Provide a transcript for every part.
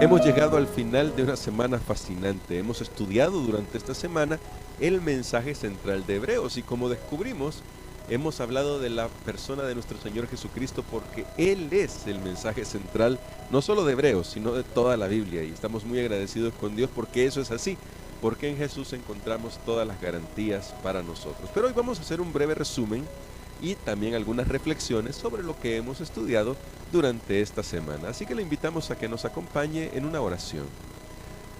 Hemos llegado al final de una semana fascinante. Hemos estudiado durante esta semana el mensaje central de Hebreos y como descubrimos, hemos hablado de la persona de nuestro Señor Jesucristo porque Él es el mensaje central, no solo de Hebreos, sino de toda la Biblia. Y estamos muy agradecidos con Dios porque eso es así, porque en Jesús encontramos todas las garantías para nosotros. Pero hoy vamos a hacer un breve resumen y también algunas reflexiones sobre lo que hemos estudiado durante esta semana. Así que le invitamos a que nos acompañe en una oración.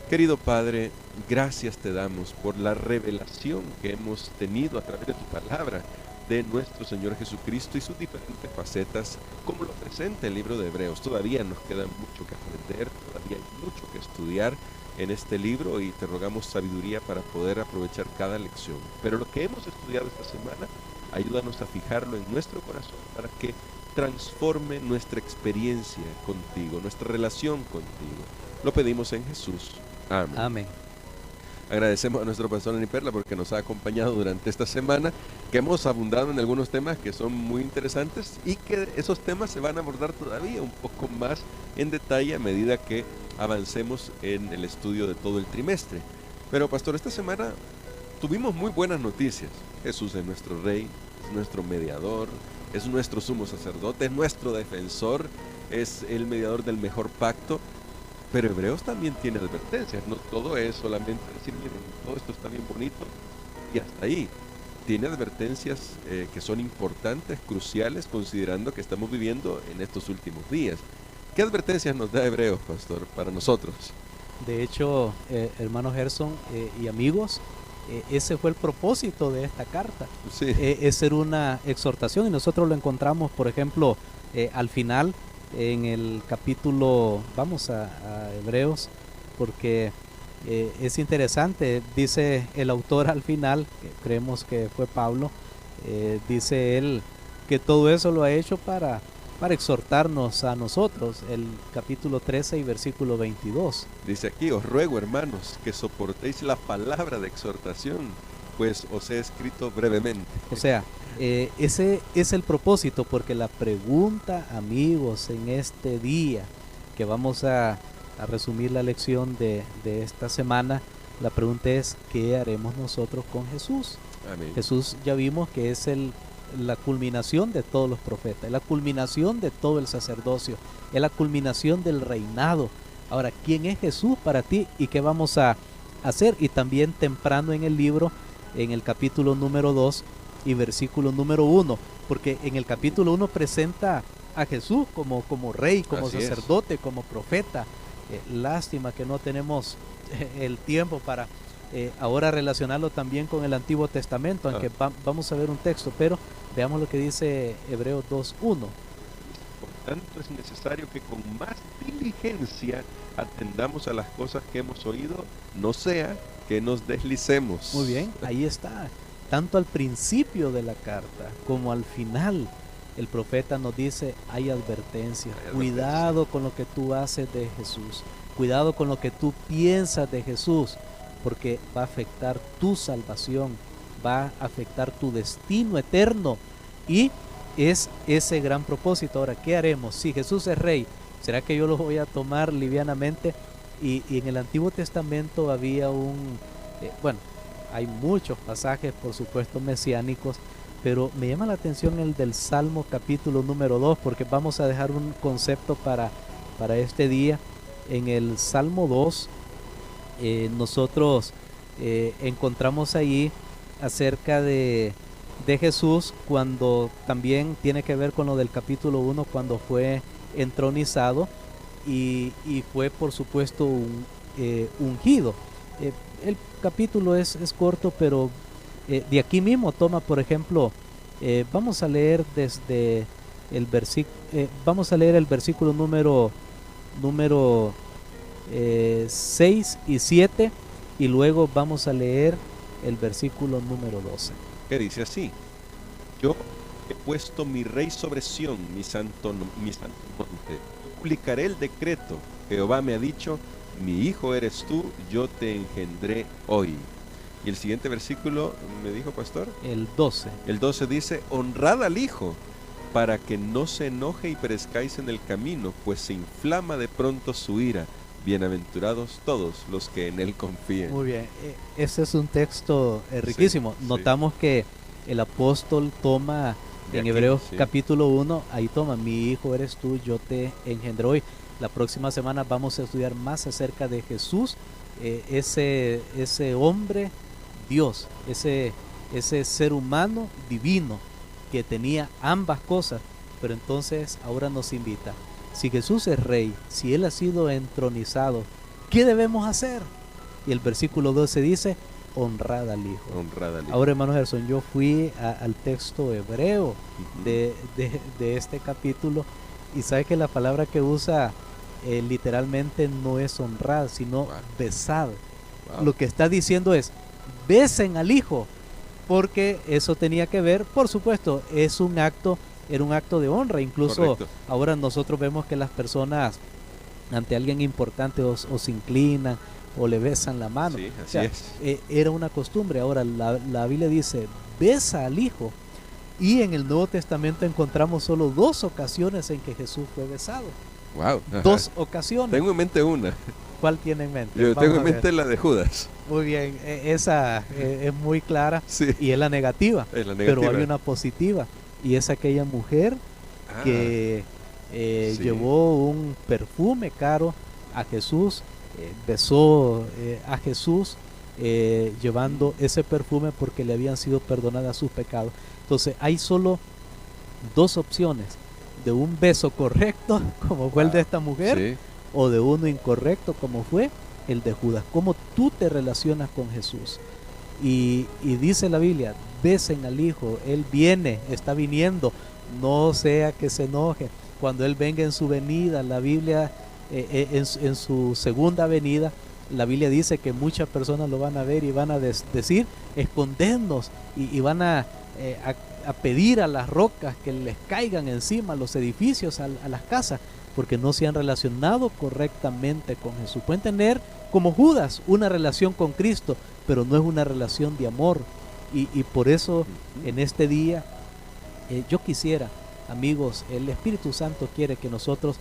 Querido Padre, gracias te damos por la revelación que hemos tenido a través de tu palabra de nuestro Señor Jesucristo y sus diferentes facetas, como lo presenta el libro de Hebreos. Todavía nos queda mucho que aprender, todavía hay mucho que estudiar en este libro y te rogamos sabiduría para poder aprovechar cada lección. Pero lo que hemos estudiado esta semana, ayúdanos a fijarlo en nuestro corazón para que transforme nuestra experiencia contigo, nuestra relación contigo. Lo pedimos en Jesús. Amén. Amén. Agradecemos a nuestro pastor Ani Perla porque nos ha acompañado durante esta semana, que hemos abundado en algunos temas que son muy interesantes y que esos temas se van a abordar todavía un poco más en detalle a medida que avancemos en el estudio de todo el trimestre. Pero pastor, esta semana tuvimos muy buenas noticias. Jesús es nuestro Rey, es nuestro mediador, es nuestro sumo sacerdote, es nuestro defensor, es el mediador del mejor pacto. Pero Hebreos también tiene advertencias, no todo es solamente decir, miren, todo esto está bien bonito y hasta ahí. Tiene advertencias que son importantes, cruciales, considerando que estamos viviendo en estos últimos días. ¿Qué advertencias nos da Hebreos, pastor, para nosotros? De hecho, hermano Gerson y amigos, ese fue el propósito de esta carta. Sí. Es ser una exhortación y nosotros lo encontramos, por ejemplo, al final, en el capítulo, vamos a Hebreos, porque es interesante, dice el autor al final, que creemos que fue Pablo, dice él que todo eso lo ha hecho para exhortarnos a nosotros, el capítulo 13 y versículo 22. Dice aquí, os ruego, hermanos, que soportéis la palabra de exhortación, pues os he escrito brevemente. O sea, ese es el propósito, porque la pregunta, amigos, en este día, que vamos a resumir la lección de esta semana, la pregunta es, ¿qué haremos nosotros con Jesús? Amén. Jesús ya vimos que es la culminación de todos los profetas, es la culminación de todo el sacerdocio, es la culminación del reinado. Ahora, ¿quién es Jesús para ti y qué vamos a hacer? Y también temprano en el libro, en el capítulo número 2 y versículo número 1, porque en el capítulo 1 presenta a Jesús como rey, como Así sacerdote, como profeta. Lástima que no tenemos el tiempo para ahora relacionarlo también con el Antiguo Testamento, aunque vamos a ver un texto, pero veamos lo que dice Hebreos 2:1. Por tanto, es necesario que con más diligencia atendamos a las cosas que hemos oído, no sea que nos deslicemos. Muy bien, ahí está. Tanto al principio de la carta como al final, el profeta nos dice, hay advertencia. Cuidado con lo que tú haces de Jesús. Cuidado con lo que tú piensas de Jesús, porque va a afectar tu salvación, va a afectar tu destino eterno. Y es ese gran propósito. Ahora, ¿qué haremos? Si Jesús es rey, ¿será que yo lo voy a tomar livianamente? Y en el Antiguo Testamento había hay muchos pasajes, por supuesto, mesiánicos, pero me llama la atención el del Salmo capítulo número 2, porque vamos a dejar un concepto para este día. En el Salmo 2, nosotros encontramos ahí acerca de Jesús, cuando también tiene que ver con lo del capítulo 1, cuando fue entronizado y fue, por supuesto, ungido. El capítulo es corto, pero de aquí mismo toma, por ejemplo, vamos a leer desde el versículo, vamos a leer el versículo número 6 y 7 y luego vamos a leer el versículo número 12. Que dice así: yo he puesto mi rey sobre Sión, mi santo monte. Publicaré el decreto. Jehová me ha dicho, mi hijo eres tú, yo te engendré hoy. Y el siguiente versículo, me dijo, pastor, el 12. El 12 dice, honrad al hijo, para que no se enoje y perezcáis en el camino, pues se inflama de pronto su ira. bienaventurados todos los que en Él confíen. Muy bien, ese es un texto riquísimo. Sí, Notamos que el apóstol toma De en aquí, Hebreos sí. capítulo 1, ahí toma, mi hijo eres tú, yo te engendré hoy. La próxima semana vamos a estudiar más acerca de Jesús, ese hombre Dios, ese ser humano divino que tenía ambas cosas, pero entonces ahora nos invita. Si Jesús es rey, si Él ha sido entronizado, ¿qué debemos hacer? Y el versículo 12 dice, honrad al Hijo. Honrad al Hijo. Ahora, hermano Gerson, yo fui al texto hebreo Ujú. de este capítulo y sabe que la palabra que usa literalmente no es honrad, sino Wow. besad. Wow. Lo que está diciendo es, besen al Hijo, porque eso tenía que ver, por supuesto, era un acto de honra. Incluso Correcto. ahora nosotros vemos que las personas ante alguien importante o se inclinan o le besan la mano. Sí, O así sea, es. era una costumbre. Ahora la Biblia dice, besa al Hijo. Y en el Nuevo Testamento encontramos solo 2 ocasiones en que Jesús fue besado. Wow. 2 ocasiones. Tengo en mente una. ¿Cuál tiene en mente? Yo Vamos tengo a en ver. mente la de Judas. Muy bien, esa es muy clara Sí. y es la negativa, Es la pero negativa. hay una positiva y es aquella mujer Ah, que sí. llevó un perfume caro a Jesús, besó a Jesús llevando ese perfume porque le habían sido perdonadas sus pecados. Entonces hay solo 2 opciones, de un beso correcto como fue el de esta mujer, Sí. o de uno incorrecto como fue el de Judas. ¿Cómo tú te relacionas con Jesús? Y dice la Biblia, besen al Hijo, Él viene, está viniendo, no sea que se enoje. Cuando Él venga en su venida, la Biblia, en su segunda venida, la Biblia dice que muchas personas lo van a ver y van a decir, escondernos, y van a pedir a las rocas que les caigan encima, a los edificios, a las casas, porque no se han relacionado correctamente con Jesús. Pueden tener, como Judas, una relación con Cristo, pero no es una relación de amor. Y por eso Ujú. en este día yo quisiera, amigos, el Espíritu Santo quiere que nosotros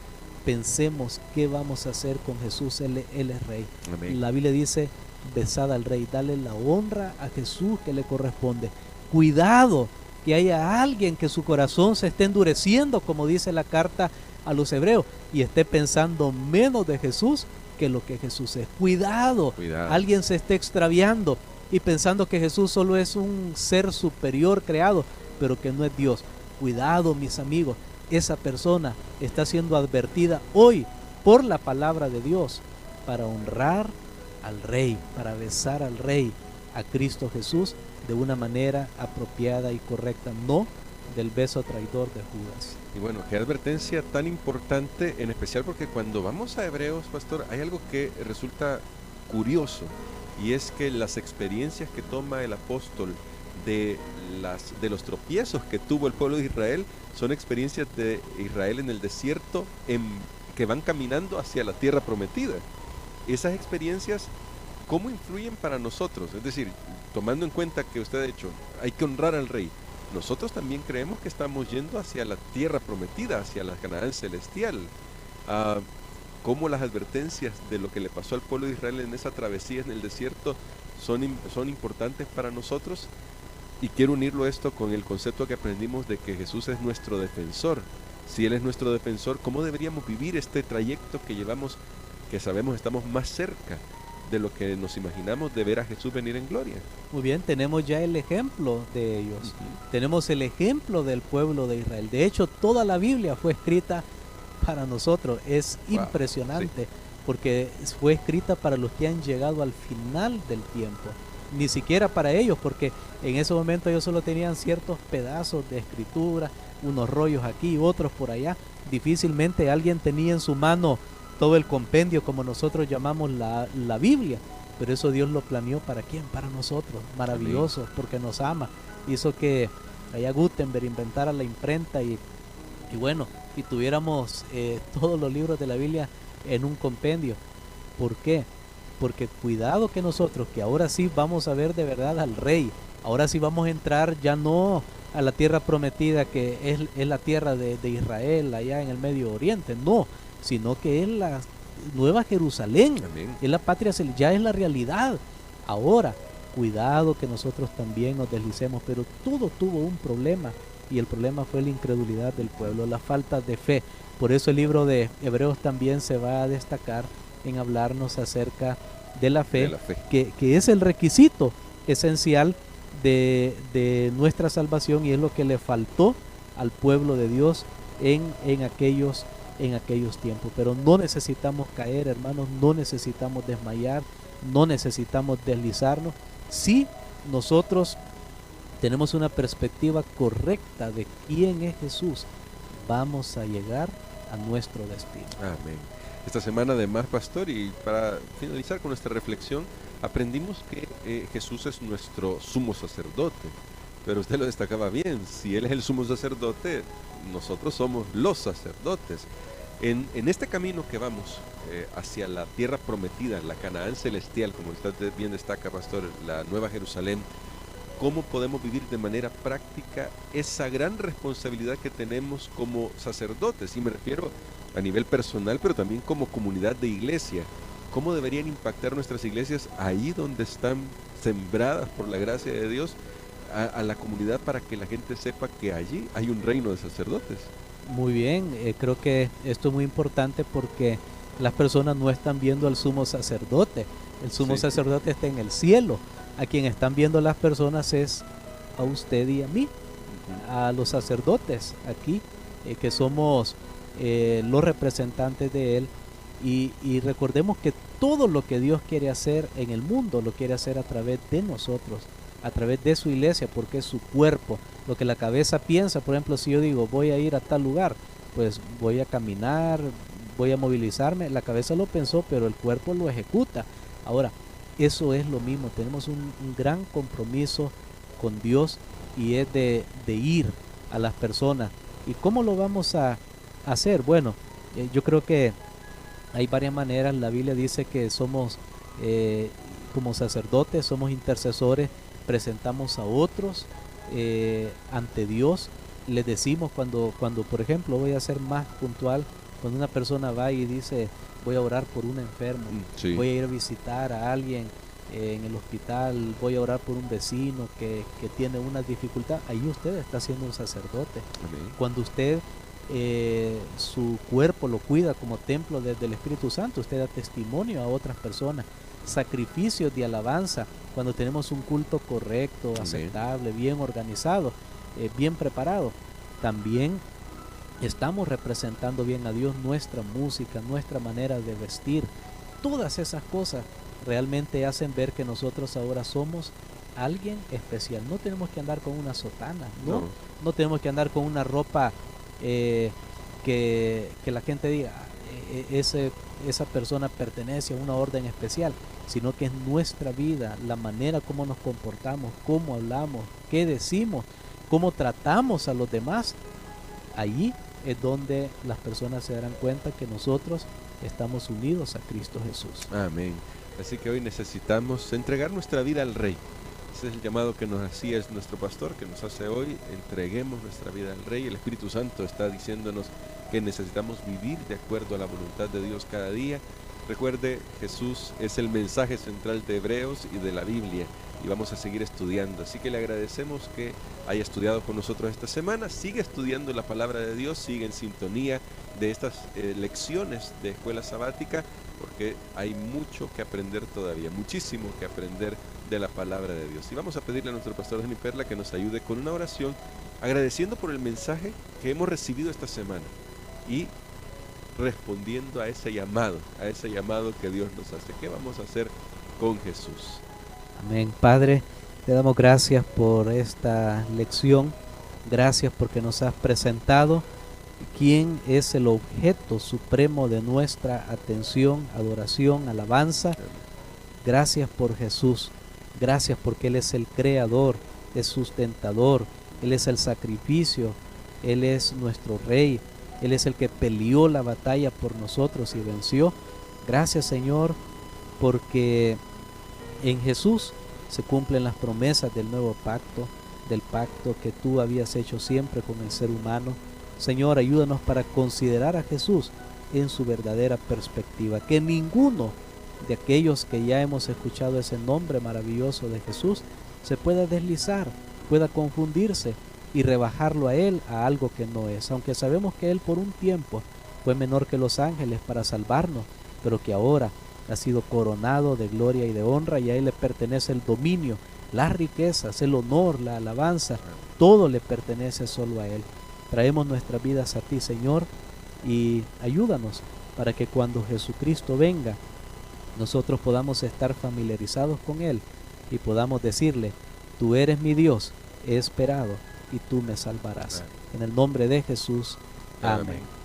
pensemos qué vamos a hacer con Jesús. Él es Rey. Amén. La Biblia dice, besad al Rey, dale la honra a Jesús que le corresponde. Cuidado que haya alguien que su corazón se esté endureciendo, como dice la carta a los hebreos, y esté pensando menos de Jesús que lo que Jesús es. Cuidado, Cuidado. alguien se esté extraviando y pensando que Jesús solo es un ser superior creado, pero que no es Dios. Cuidado, mis amigos, esa persona está siendo advertida hoy por la palabra de Dios para honrar al Rey, para besar al Rey, a Cristo Jesús, de una manera apropiada y correcta, no del beso traidor de Judas. Y bueno, qué advertencia tan importante, en especial porque cuando vamos a Hebreos, pastor, hay algo que resulta curioso, y es que las experiencias que toma el apóstol de los tropiezos que tuvo el pueblo de Israel son experiencias de Israel en el desierto, que van caminando hacia la tierra prometida. Esas experiencias, ¿cómo influyen para nosotros? Es decir, tomando en cuenta que usted ha dicho, hay que honrar al Rey. Nosotros también creemos que estamos yendo hacia la tierra prometida, hacia la Canaán celestial. Cómo las advertencias de lo que le pasó al pueblo de Israel en esa travesía en el desierto son importantes para nosotros. Y quiero unirlo esto con el concepto que aprendimos de que Jesús es nuestro defensor. Si Él es nuestro defensor, ¿cómo deberíamos vivir este trayecto que llevamos, que sabemos estamos más cerca de lo que nos imaginamos de ver a Jesús venir en gloria? Muy bien, tenemos ya el ejemplo de ellos. Tenemos el ejemplo del pueblo de Israel. De hecho, toda la Biblia fue escrita para nosotros. Es impresionante, porque fue escrita para los que han llegado al final del tiempo. Ni siquiera para ellos, porque en ese momento ellos solo tenían ciertos pedazos de escritura, unos rollos aquí, otros por allá. Difícilmente alguien tenía en su mano todo el compendio, como nosotros llamamos la Biblia. Pero eso Dios lo planeó ¿para quién? Para nosotros. Maravilloso, porque nos ama. Hizo que allá Gutenberg inventara la imprenta y bueno, y tuviéramos todos los libros de la Biblia en un compendio. ¿Por qué? Porque cuidado que nosotros, que ahora sí vamos a ver de verdad al Rey, ahora sí vamos a entrar ya no a la tierra prometida que es la tierra de Israel allá en el Medio Oriente, no, sino que es la Nueva Jerusalén, Amén. es la patria celestial, ya es la realidad. Ahora, cuidado que nosotros también nos deslicemos, pero todo tuvo un problema, y el problema fue la incredulidad del pueblo, la falta de fe. Por eso el libro de Hebreos también se va a destacar en hablarnos acerca de la fe, que es el requisito esencial de nuestra salvación, y es lo que le faltó al pueblo de Dios en aquellos tiempos. Pero no necesitamos caer, hermanos, no necesitamos desmayar, no necesitamos deslizarnos. Si nosotros tenemos una perspectiva correcta de quién es Jesús, vamos a llegar a nuestro destino. Amén. Esta semana además, pastor, y para finalizar con nuestra reflexión, aprendimos que Jesús es nuestro sumo sacerdote. Pero usted lo destacaba bien, si Él es el sumo sacerdote, nosotros somos los sacerdotes. En este camino que vamos hacia la tierra prometida, la Canaán celestial, como usted bien destaca, pastor, la Nueva Jerusalén, ¿cómo podemos vivir de manera práctica esa gran responsabilidad que tenemos como sacerdotes? Y me refiero a nivel personal, pero también como comunidad de iglesia. ¿Cómo deberían impactar nuestras iglesias ahí donde están sembradas por la gracia de Dios a la comunidad, para que la gente sepa que allí hay un reino de sacerdotes? Muy bien, creo que esto es muy importante, porque las personas no están viendo al sumo sacerdote. El sumo sacerdote está en el cielo. A quien están viendo las personas es a usted y a mí, a los sacerdotes aquí, que somos los representantes de Él. Y recordemos que todo lo que Dios quiere hacer en el mundo lo quiere hacer a través de nosotros, a través de su iglesia, porque es su cuerpo. Lo que la cabeza piensa, por ejemplo, si yo digo voy a ir a tal lugar, pues voy a caminar, voy a movilizarme, la cabeza lo pensó, pero el cuerpo lo ejecuta. Ahora, eso es lo mismo, tenemos un gran compromiso con Dios, y es de ir a las personas. ¿Y cómo lo vamos a hacer? Bueno, yo creo que hay varias maneras. La Biblia dice que somos como sacerdotes, somos intercesores, presentamos a otros ante Dios. Les decimos cuando, por ejemplo, voy a ser más puntual, cuando una persona va y dice voy a orar por un enfermo, voy a ir a visitar a alguien en el hospital, voy a orar por un vecino que tiene una dificultad, ahí usted está siendo un sacerdote. Amén. Cuando usted su cuerpo lo cuida como templo del Espíritu Santo, usted da testimonio a otras personas. Sacrificios de alabanza, cuando tenemos un culto correcto, amén, aceptable, bien organizado, bien preparado, también estamos representando bien a Dios. Nuestra música, nuestra manera de vestir, todas esas cosas realmente hacen ver que nosotros ahora somos alguien especial. No tenemos que andar con una sotana, no tenemos que andar con una ropa que la gente diga esa persona pertenece a una orden especial, sino que es nuestra vida, la manera como nos comportamos, cómo hablamos, qué decimos, cómo tratamos a los demás. Allí es donde las personas se darán cuenta que nosotros estamos unidos a Cristo Jesús. Amén. Así que hoy necesitamos entregar nuestra vida al Rey. Ese es el llamado que nos hacía es nuestro pastor, que nos hace hoy. Entreguemos nuestra vida al Rey. El Espíritu Santo está diciéndonos que necesitamos vivir de acuerdo a la voluntad de Dios cada día. Recuerde, Jesús es el mensaje central de Hebreos y de la Biblia, y vamos a seguir estudiando. Así que le agradecemos que haya estudiado con nosotros esta semana. Sigue estudiando la palabra de Dios, sigue en sintonía de estas lecciones de escuela sabática, porque hay mucho que aprender todavía, muchísimo que aprender de la palabra de Dios. Y vamos a pedirle a nuestro pastor Dani Perla que nos ayude con una oración, agradeciendo por el mensaje que hemos recibido esta semana y respondiendo a ese llamado que Dios nos hace. ¿Qué vamos a hacer con Jesús? Amén. Padre, te damos gracias por esta lección. Gracias porque nos has presentado quién es el objeto supremo de nuestra atención, adoración, alabanza. Gracias por Jesús. Gracias porque Él es el creador, es sustentador, Él es el sacrificio, Él es nuestro Rey, Él es el que peleó la batalla por nosotros y venció. Gracias, Señor, porque en Jesús se cumplen las promesas del nuevo pacto, del pacto que tú habías hecho siempre con el ser humano. Señor, ayúdanos para considerar a Jesús en su verdadera perspectiva. Que ninguno de aquellos que ya hemos escuchado ese nombre maravilloso de Jesús se pueda deslizar, pueda confundirse y rebajarlo a Él a algo que no es. Aunque sabemos que Él por un tiempo fue menor que los ángeles para salvarnos, pero que ahora ha sido coronado de gloria y de honra, y a Él le pertenece el dominio, las riquezas, el honor, la alabanza, todo le pertenece solo a Él. Traemos nuestras vidas a ti, Señor, y ayúdanos para que cuando Jesucristo venga, nosotros podamos estar familiarizados con Él y podamos decirle: tú eres mi Dios, he esperado y tú me salvarás. En el nombre de Jesús, amén.